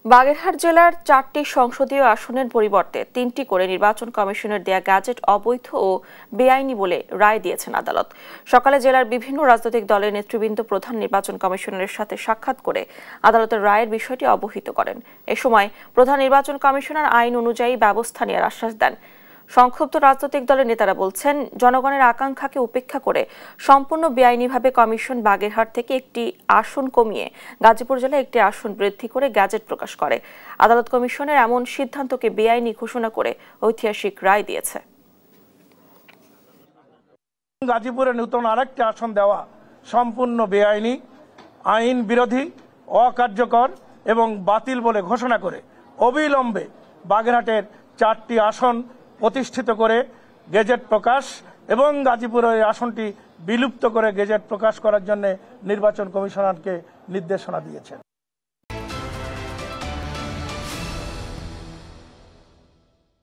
বাগেরহাট জেলার 4টি সংসদীয় আসনের পরিবর্তে 3টি করে নির্বাচন কমিশনের দেয়া গ্যাজেট অবৈধ ও বেআইনি বলে রায় দিয়েছেন আদালত। সকালে জেলার বিভিন্ন রাজনৈতিক দলের নেতৃবৃন্দ প্রধান নির্বাচন কমিশনারের সাথে সাক্ষাৎ করে আদালতের রায়ের বিষয়টি অবহিত করেন। এ সময় প্রধান নির্বাচন কমিশনার আইন অনুযায়ী ব্যবস্থা নেওয়ার আশ্বাস দেন। সংক্ষুব্ধ রাজনৈতিক দলের নেতারা বলছেন, জনগণের আকাঙ্ক্ষাকে উপেক্ষা করে সম্পূর্ণ বেআইনিভাবে কমিশন বাগেরহাট থেকে একটি আসন কমিয়ে গাজীপুর জেলায় একটি আসন বৃদ্ধি করে গ্যাজেট প্রকাশ করে। আদালত কমিশনের এমন সিদ্ধান্তকে বেআইনি ঘোষণা করে ঐতিহাসিক রায় দিয়েছে। গাজীপুরে নতুন আরেকটি আসন দেওয়া সম্পূর্ণ বেআইনি, আইন বিরোধী, অকার্যকর এবং বাতিল বলে ঘোষণা করে অবিলম্বে বাগেরহাটের 4টি আসন প্রতিষ্ঠিত করে গেজেট প্রকাশ এবং গাজীপুরের আসনটি বিলুপ্ত করে গেজেট প্রকাশ করার জন্য নির্বাচন কমিশনারকে নির্দেশনা দিয়েছেন।